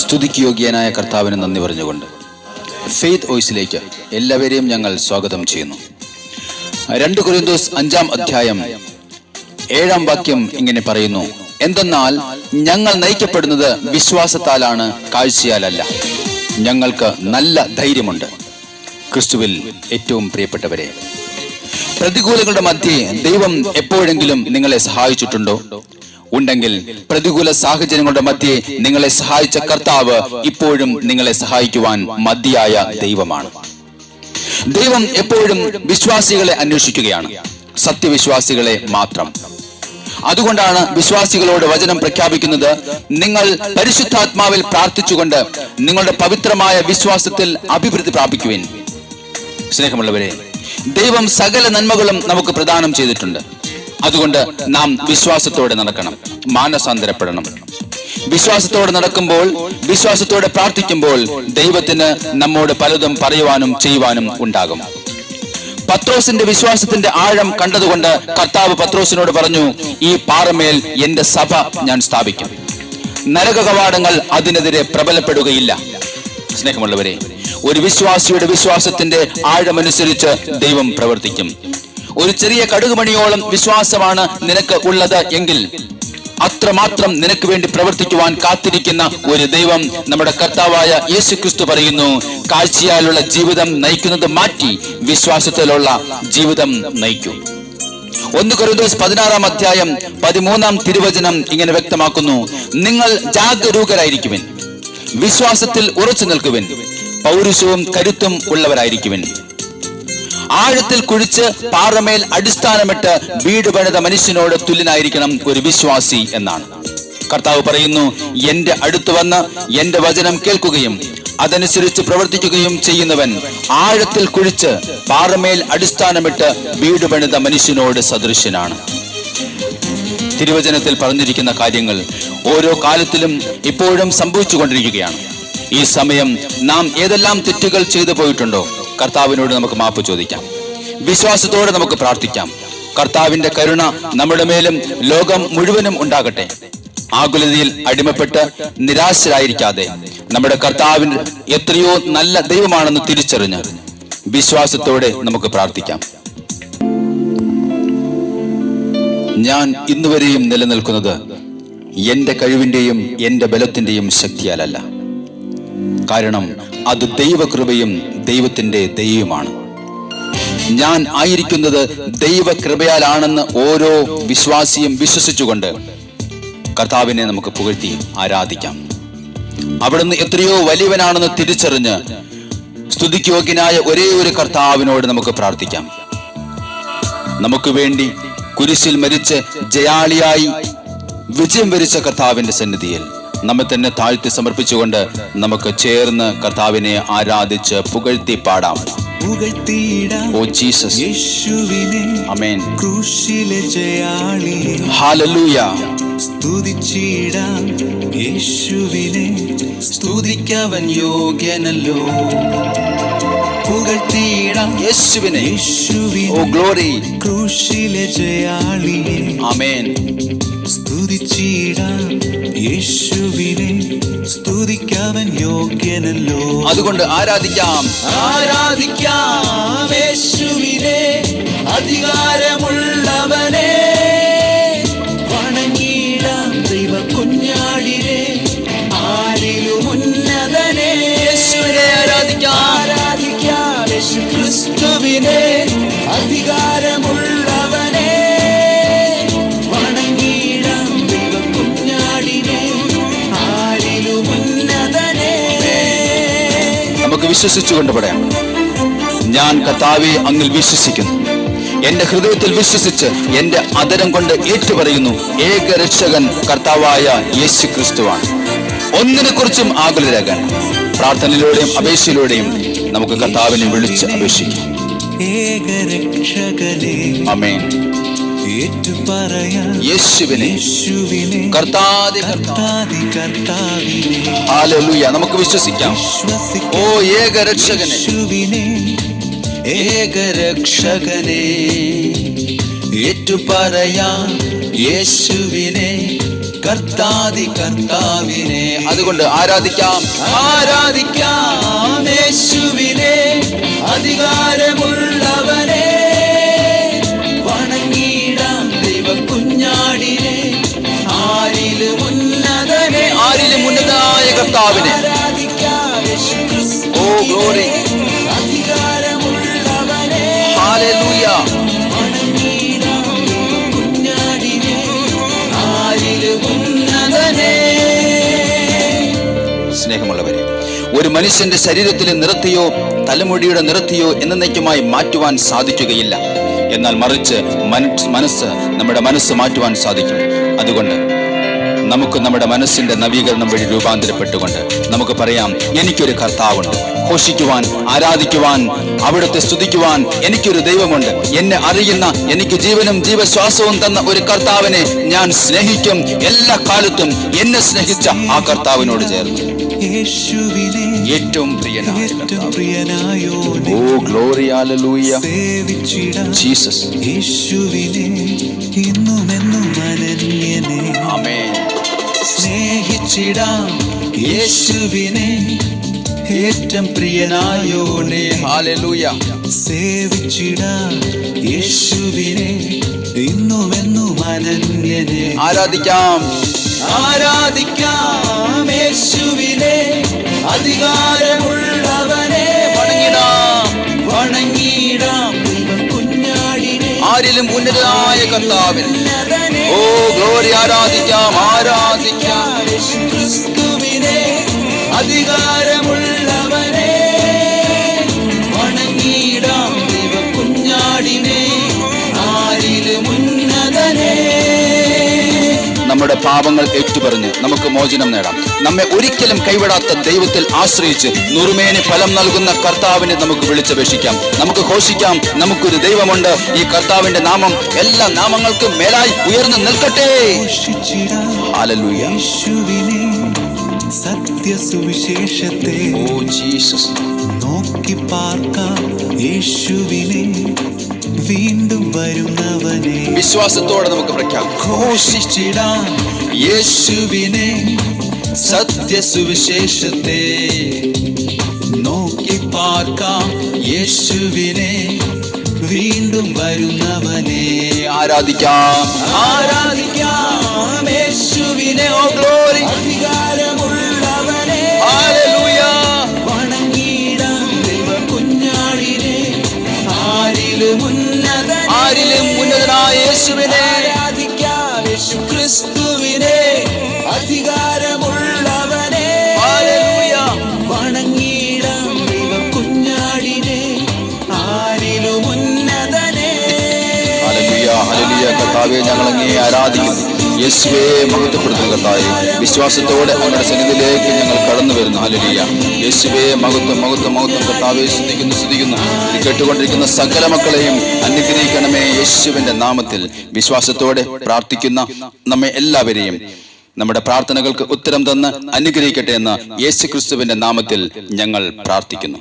സ്തുതിക്ക് യോഗ്യനായ കർത്താവിന് നന്ദി പറഞ്ഞുകൊണ്ട് ഫെയ്ത്ത് വോയിസിലേക്ക് എല്ലാവരെയും ഞങ്ങൾ സ്വാഗതം ചെയ്യുന്നു. 2 കൊരിന്തോസ് 5-ാം അധ്യായം 7-ാം വാക്യം ഇങ്ങനെ പറയുന്നു: എന്തെന്നാൽ ഞങ്ങൾ നയിക്കപ്പെടുന്നത് വിശ്വാസത്താലാണ്, കാഴ്ചയാലല്ല. ഞങ്ങൾക്ക് നല്ല ധൈര്യമുണ്ട്. ക്രിസ്തുവിൽ ഏറ്റവും പ്രിയപ്പെട്ടവരെ, പ്രതികൂലങ്ങളുടെ മധ്യേ ദൈവം എപ്പോഴെങ്കിലും നിങ്ങളെ സഹായിച്ചിട്ടുണ്ടോ? ഉണ്ടെങ്കിൽ പ്രതികൂല സാഹചര്യങ്ങളുടെ മധ്യേ നിങ്ങളെ സഹായിച്ച കർത്താവ് ഇപ്പോഴും നിങ്ങളെ സഹായിക്കുവാൻ മതിയായ ദൈവമാണ്. ദൈവം എപ്പോഴും വിശ്വാസികളെ അന്വേഷിക്കുകയാണ്, സത്യവിശ്വാസികളെ മാത്രം. അതുകൊണ്ടാണ് വിശ്വാസികളോട് വചനം പ്രഖ്യാപിക്കുന്നത്: നിങ്ങൾ പരിശുദ്ധാത്മാവിൽ പ്രാർത്ഥിച്ചുകൊണ്ട് നിങ്ങളുടെ പവിത്രമായ വിശ്വാസത്തിൽ അഭിവൃദ്ധി പ്രാപിക്കുവിൻ. സ്നേഹമുള്ളവരെ, ദൈവം സകല നന്മകളും നമുക്ക് പ്രദാനം ചെയ്തിട്ടുണ്ട്. അതുകൊണ്ട് നാം വിശ്വാസത്തോടെ നടക്കണം, മാനസാന്തരപ്പെടണം. വിശ്വാസത്തോടെ നടക്കുമ്പോൾ, വിശ്വാസത്തോടെ പ്രാർത്ഥിക്കുമ്പോൾ ദൈവത്തിന് നമ്മോട് പലതും പറയുവാനും ചെയ്യുവാനും ഉണ്ടാകും. പത്രോസിന്റെ വിശ്വാസത്തിന്റെ ആഴം കണ്ടതുകൊണ്ട് കർത്താവ് പത്രോസിനോട് പറഞ്ഞു: ഈ പാറമേൽ എന്റെ സഭ ഞാൻ സ്ഥാപിക്കും, നരക കവാടങ്ങൾ അതിനെതിരെ പ്രബലപ്പെടുകയില്ല. സ്നേഹമുള്ളവരെ, ഒരു വിശ്വാസിയുടെ വിശ്വാസത്തിന്റെ ആഴമനുസരിച്ച് ദൈവം പ്രവർത്തിക്കും. ഒരു ചെറിയ കടുകുമണിയോളം വിശ്വാസമാണ് നിനക്ക് ഉള്ളത് എങ്കിൽ അത്രമാത്രം നിനക്ക് വേണ്ടി പ്രവർത്തിക്കുവാൻ കാത്തിരിക്കുന്ന ഒരു ദൈവം നമ്മുടെ കർത്താവായ യേശു ക്രിസ്തു പറയുന്നു: കാഴ്ചയാലുള്ള ജീവിതം നയിക്കുന്നത് മാറ്റി വിശ്വാസത്തിലുള്ള ജീവിതം നയിക്കൂ. 1 കൊരിന്തോസ് 16-ാം അധ്യായം 13-ാം തിരുവചനം ഇങ്ങനെ വ്യക്തമാക്കുന്നു: നിങ്ങൾ ജാഗരൂകരായിരിക്കുവിൻ, വിശ്വാസത്തിൽ ഉറച്ചു നിൽക്കുവിൻ, പൗരുഷവും കരുത്തും ഉള്ളവരായിരിക്കുവിൻ. ആഴത്തിൽ കുഴിച്ച് പാറമേൽ അടിസ്ഥാനമിട്ട് വീട് പണിത മനുഷ്യനോട് തുല്യനായിരിക്കണം ഒരു വിശ്വാസി എന്നാണ് കർത്താവ് പറയുന്നു. എന്റെ അടുത്ത് വന്ന് എന്റെ വചനം കേൾക്കുകയും അതനുസരിച്ച് പ്രവർത്തിക്കുകയും ചെയ്യുന്നവൻ ആഴത്തിൽ കുഴിച്ച് പാറമേൽ അടിസ്ഥാനമിട്ട് വീട് പണിത മനുഷ്യനോട് സദൃശ്യനാണ്. തിരുവചനത്തിൽ പറഞ്ഞിരിക്കുന്ന കാര്യങ്ങൾ ഓരോ കാലത്തിലും ഇപ്പോഴും സംഭവിച്ചുകൊണ്ടിരിക്കുകയാണ്. ഈ സമയം നാം ഏതെല്ലാം തെറ്റുകൾ ചെയ്തു പോയിട്ടുണ്ടോ, കർത്താവിനോട് നമുക്ക് മാപ്പ് ചോദിക്കാം. വിശ്വാസത്തോടെ നമുക്ക് പ്രാർത്ഥിക്കാം. കർത്താവിന്റെ കരുണ നമ്മുടെ മേലും ലോകം മുഴുവനും ഉണ്ടാകട്ടെ. ആകുലതയിൽ അടിമപ്പെട്ട് നിരാശരായിരിക്കാതെ നമ്മുടെ കർത്താവിന് എത്രയോ നല്ല ദൈവമാണെന്ന് തിരിച്ചറിഞ്ഞ് വിശ്വാസത്തോടെ നമുക്ക് പ്രാർത്ഥിക്കാം. ഞാൻ ഇന്നുവരെയും നിലനിൽക്കുന്നത് എന്റെ കഴിവിന്റെയും എന്റെ ബലത്തിന്റെയും ശക്തിയാലല്ല. കാരണം അത് ദൈവകൃപയും ദൈവത്തിന്റെ ദൈവമാണ്. ഞാൻ ആയിരിക്കുന്നത് ദൈവകൃപയാലാണെന്ന് ഓരോ വിശ്വാസിയും വിശ്വസിച്ചുകൊണ്ട് കർത്താവിനെ നമുക്ക് പുകഴ്ത്തി ആരാധിക്കാം. അവിടുന്ന് എത്രയോ വലിയവനാണെന്ന് തിരിച്ചറിഞ്ഞ് സ്തുതിക്ക് യോഗ്യനായ ഒരേ ഒരു കർത്താവിനോട് നമുക്ക് പ്രാർത്ഥിക്കാം. നമുക്ക് വേണ്ടി കുരിശിൽ മരിച്ച് ജയാളിയായി വിജയം വരിച്ച കർത്താവിന്റെ സന്നിധിയിൽ നമ്മെ തന്നെ താഴ്ത്തി സമർപ്പിച്ചുകൊണ്ട് നമുക്ക് ചേർന്ന് കർത്താവിനെ ആരാധിച്ച് പുകഴ്ത്തി പാടാം. ഓ ജീസസ്, യേശുവിനെ, ആമേൻ. ക്രൂശിലെ ജയാളിയെ ഹല്ലേലൂയ സ്തുതിച്ചിടാം. യേശുവിനെ സ്തുതിക്കവൻ യോഗ്യനല്ലോ. പുകഴ്ത്തിയിടാം യേശുവിനെ, ഓ ഗ്ലോറി. ക്രൂശിലെ ജയാളിയെ, ആമേൻ. സ്തുതിച്ചിടാം യേശുവിനെ, സ്തുതിക്കവൻ യോഗ്യനല്ലോ. അതുകൊണ്ട് ആരാധിക്കാം, ആരാധിക്കാം യേശുവിനെ, അധികാരമുള്ളവനെ. വണങ്ങിടാം ദൈവ കുഞ്ഞാടിനെ, ആരിലും ഉന്നതനെ. യേശുവിനെ ആരാധിക്കാം, ആരാധിക്കാം യേശു ക്രിസ്തുവിനെ, അധികാരമുള്ളവനെ. നമുക്ക് വിശ്വസിച്ചുകൊണ്ട് പറയാം: ഞാൻ കർത്താവേ അങ്ങിൽ വിശ്വസിക്കുന്നു. എന്റെ ഹൃദയത്തിൽ വിശ്വസിച്ച് എന്റെ അധരം കൊണ്ട് ഏറ്റുപറയുന്നു: ഏക രക്ഷകൻ കർത്താവായ യേശു ക്രിസ്തുവാണ്. ഒന്നിനെ കുറിച്ചും ആകുലരാകാൻ പ്രാർത്ഥനയിലൂടെയും അപേക്ഷയിലൂടെയും നമുക്ക് കർത്താവിനെ വിളിച്ച് അപേക്ഷിക്കാം. ആമേൻ. യേശുവിനെ, ഹല്ലേലൂയ. നമുക്ക് വിശ്വസിക്കാം. ഓ ഏകരക്ഷകനെ, ഏകരക്ഷകനെ ഏറ്റുപറയാം യേശുവിനെ, കർത്താവിനെ. അതുകൊണ്ട് ആരാധിക്കാം, ആരാധിക്കാം യേശുവിനെ, അധികാരമുള്ളവനെ. വണങ്ങിടാം ദൈവ കുഞ്ഞാടിനെ, ആരിലും ഉന്നതനെ, ആരിലും ഉന്നതനായ കർത്താവിനെ. ഓ ഗ്ലോറി, അധികാരമുള്ളവനെ. ഹല്ലേലൂയ. വണങ്ങിടാം ദൈവ കുഞ്ഞാടിനെ, ആരിലും ഉന്നതനെ. സ്നേഹമുള്ളവരെ, ഒരു മനുഷ്യന്റെ ശരീരത്തിലെ നിറത്തെയോ തലമുടിയുടെ നിറത്തെയോ എന്നേക്കുമായി മാറ്റുവാൻ സാധിക്കുകയില്ല. എന്നാൽ മറിച്ച് നമ്മുടെ മനസ്സ് മാറ്റുവാൻ സാധിക്കും. അതുകൊണ്ട് നമുക്ക് നമ്മുടെ മനസ്സിന്റെ നവീകരണം വഴി രൂപാന്തരപ്പെട്ടുകൊണ്ട് നമുക്ക് പറയാം, എനിക്കൊരു കർത്താവുണ്ട്. ഘോഷിക്കുവാൻ, ആരാധിക്കുവാൻ, അവിടുത്തെ സ്തുതിക്കുവാൻ എനിക്കൊരു ദൈവമുണ്ട്. എന്നെ അറിയുന്ന, എനിക്ക് ജീവനും ജീവശ്വാസവും തന്ന ഒരു കർത്താവിനെ ഞാൻ സ്നേഹിക്കും. എല്ലാ കാലത്തും എന്നെ സ്നേഹിച്ച ആ കർത്താവിനോട് ചേർന്ന് ഏറ്റവും പ്രിയനായ ഓ ഗ്ലോറി, ഹല്ലേലൂയ, ജീസസ്. ആമേൻ. സ്നേഹിച്ചിടാം യേശുവിനെ, ഏറ്റവും പ്രിയനായോനെ. ഹല്ലേലൂയ. സേവിച്ചിടാം യേശുവിനെ, ഇന്നുമെന്നും അനന്യനെ. ആരാധിക്കാം, ആരാധിക്കാം യേശുവിനെ, അധികാരമുള്ളവനെ. വണങ്ങിടാം, വണങ്ങിടാം കുഞ്ഞാടിനെ, ആരിലും ഉന്നതനായ കർത്താവിനെ. ഓ ഗ്ലോറി, ആരാധിക്കാം, ആരാധിക്കാം ക്രിസ്തുവിനെ, അധികാരമുള്ളവനെ. വണങ്ങിടാം ദൈവ കുഞ്ഞാടിനെ, ആരിലും ഉന്നതനെ. നമ്മുടെ പാപങ്ങൾ ഏറ്റുപറഞ്ഞ് നമുക്ക് മോചനം നേടാം. നമ്മെ ഒരിക്കലും കൈവിടാത്ത ദൈവത്തിൽ ആശ്രയിച്ച് നൂറുമേനി ഫലം നൽകുന്ന കർത്താവിനെ നമുക്ക് വിളിച്ചപേക്ഷിക്കാം. നമുക്ക് ഘോഷിക്കാം, നമുക്കൊരു ദൈവമുണ്ട്. ഈ കർത്താവിന്റെ നാമം എല്ലാ നാമങ്ങൾക്കും മേലായി ഉയർന്നു നിൽക്കട്ടെ. ഹല്ലേലൂയ. സത്യസുവിശേഷത്തെ ഓ ജീസസ് നോക്കി പാർക്കാം യേശുവിനെ, വീണ്ടും വരുന്നവനെ. വിശ്വാസത്തോടെ നമുക്ക് പ്രഖ്യാപിക്കാം, ഘോഷിച്ചിടാം യേശുവിനെ, സത്യസുവിശേഷത്തെ നോക്കി പാർക്കാം യേശുവിനെ, വീണ്ടും വരുന്നവനെ. ആരാധിക്കാം, ആരാധിക്കാം യേശുവിനെ. ഓ ഗ്ലോറി, അധികാരമുള്ളവനെ. ഹല്ലേലൂയ. വണങ്ങിടാം ദൈവ കുഞ്ഞാടിനെ, ആരിലും ഉന്നതനായ യേശുവിനെ. ആരാധിക്കാം യേശു ക്രിസ്തുവിനെ, അധികാരമുള്ളവനെ. ഹല്ലേലൂയ. വണങ്ങിടാം ദൈവ കുഞ്ഞാടിനെ, ആരിലും ഉന്നതനെ. Hallelujah, hallelujah. കർത്താവേ, ഞങ്ങൾ അങ്ങയെ ആരാധിക്കുന്നു. യേശുവേ, മഹത്വപ്പെടുത്തുന്ന കർത്താവേ, വിശ്വാസത്തോടെ അങ്ങയുടെ സന്നിധിയിലേക്ക് ഞങ്ങൾ കടന്നു വരുന്നു. ഹല്ലേലൂയ. യേശുവേ, മഹത്വം, മഹത്വം, മഹത്വം. കർത്താവേ, സ്തുതിക്കുന്നു. ഇത് കേട്ടുകൊണ്ടിരിക്കുന്ന സകല മക്കളെയും അനുഗ്രഹിക്കണമേ യേശുവിന്റെ നാമത്തിൽ. വിശ്വാസത്തോടെ പ്രാർത്ഥിക്കുന്ന നമ്മെ എല്ലാവരെയും നമ്മുടെ പ്രാർത്ഥനകൾക്ക് ഉത്തരം തന്ന് അനുഗ്രഹിക്കട്ടെ എന്ന് യേശു ക്രിസ്തുവിന്റെ നാമത്തിൽ ഞങ്ങൾ പ്രാർത്ഥിക്കുന്നു.